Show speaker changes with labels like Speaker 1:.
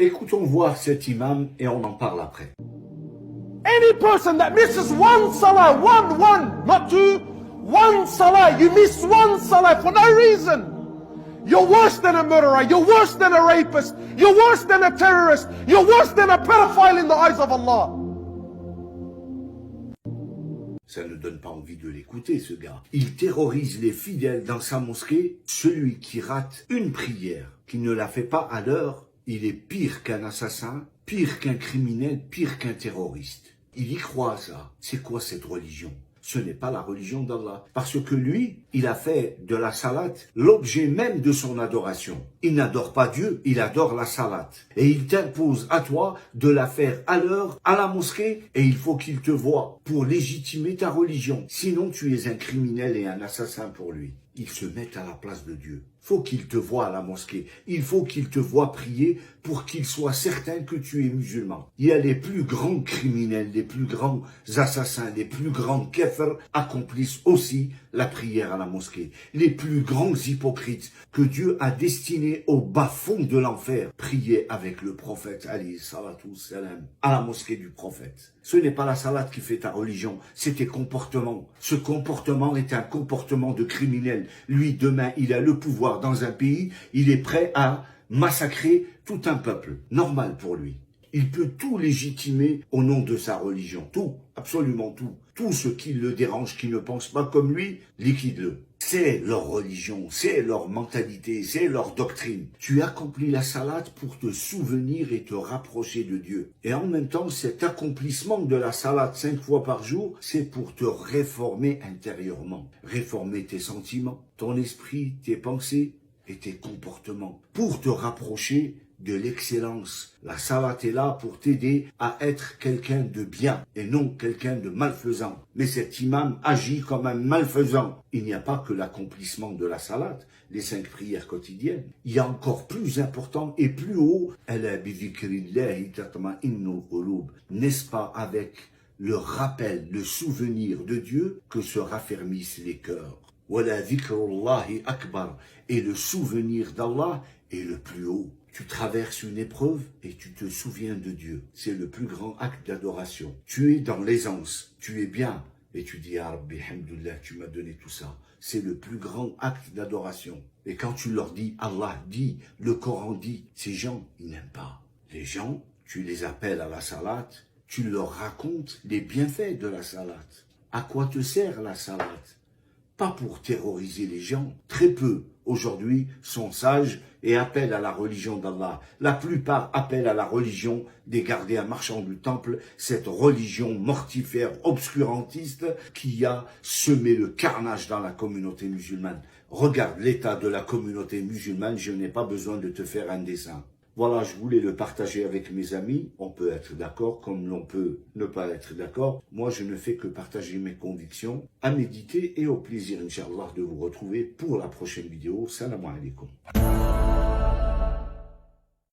Speaker 1: Écoutons voir cet imam et on en parle après.
Speaker 2: Any person that misses one salah, one, not two, one salah, you miss one salah for no reason. You're worse than a murderer, you're worse than a rapist, you're worse than a terrorist, you're worse than a pedophile in the eyes of Allah.
Speaker 1: Ça ne donne pas envie de l'écouter, ce gars. Il terrorise les fidèles dans sa mosquée. Celui qui rate une prière, qui ne la fait pas à l'heure, il est pire qu'un assassin, pire qu'un criminel, pire qu'un terroriste. Il y croit, ça. C'est quoi cette religion? Ce n'est pas la religion d'Allah. Parce que lui, il a fait de la salate l'objet même de son adoration. Il n'adore pas Dieu, il adore la salate. Et il t'impose à toi de la faire à l'heure, à la mosquée, et il faut qu'il te voie pour légitimer ta religion. Sinon, tu es un criminel et un assassin pour lui. Il se met à la place de Dieu. Faut qu'il te voie à la mosquée. Il faut qu'il te voie prier pour qu'il soit certain que tu es musulman. Il y a les plus grands criminels, les plus grands assassins, les plus grands kéfers accomplissent aussi la prière à la mosquée. Les plus grands hypocrites que Dieu a destinés au bas-fond de l'enfer priaient avec le prophète alayhi salatu salam à la mosquée du prophète. Ce n'est pas la salate qui fait ta religion, c'est tes comportements. Ce comportement est un comportement de criminel. Lui, demain, il a le pouvoir dans un pays, il est prêt à massacrer tout un peuple. Normal pour lui. Il peut tout légitimer au nom de sa religion. Tout, absolument tout. Tout ce qui le dérange, qui ne pense pas comme lui, liquide-le. C'est leur religion, c'est leur mentalité, c'est leur doctrine. Tu accomplis la salate pour te souvenir et te rapprocher de Dieu. Et en même temps, cet accomplissement de la salate 5 fois par jour, c'est pour te réformer intérieurement. Réformer tes sentiments, ton esprit, tes pensées et tes comportements. Pour te rapprocher de l'excellence. La salate est là pour t'aider à être quelqu'un de bien et non quelqu'un de malfaisant. Mais cet imam agit comme un malfaisant. Il n'y a pas que l'accomplissement de la salate, les 5 prières quotidiennes. Il y a encore plus important et plus haut, n'est-ce pas avec le rappel, le souvenir de Dieu que se raffermissent les cœurs. Et le souvenir d'Allah est le plus haut. Tu traverses une épreuve et tu te souviens de Dieu. C'est le plus grand acte d'adoration. Tu es dans l'aisance, tu es bien. Et tu dis, ah Rabbi, hamdoullah, tu m'as donné tout ça. C'est le plus grand acte d'adoration. Et quand tu leur dis, Allah dit, le Coran dit, ces gens, ils n'aiment pas. Les gens, tu les appelles à la salate, tu leur racontes les bienfaits de la salate. À quoi te sert la salate? Pas pour terroriser les gens. Très peu, aujourd'hui, sont sages et appellent à la religion d'Allah. La plupart appellent à la religion des gardiens marchands du temple, cette religion mortifère, obscurantiste, qui a semé le carnage dans la communauté musulmane. Regarde l'état de la communauté musulmane, je n'ai pas besoin de te faire un dessin. Voilà, je voulais le partager avec mes amis. On peut être d'accord comme l'on peut ne pas être d'accord. Moi, je ne fais que partager mes convictions, à méditer et au plaisir, Inch'Allah, de vous retrouver pour la prochaine vidéo. Salam alaikum.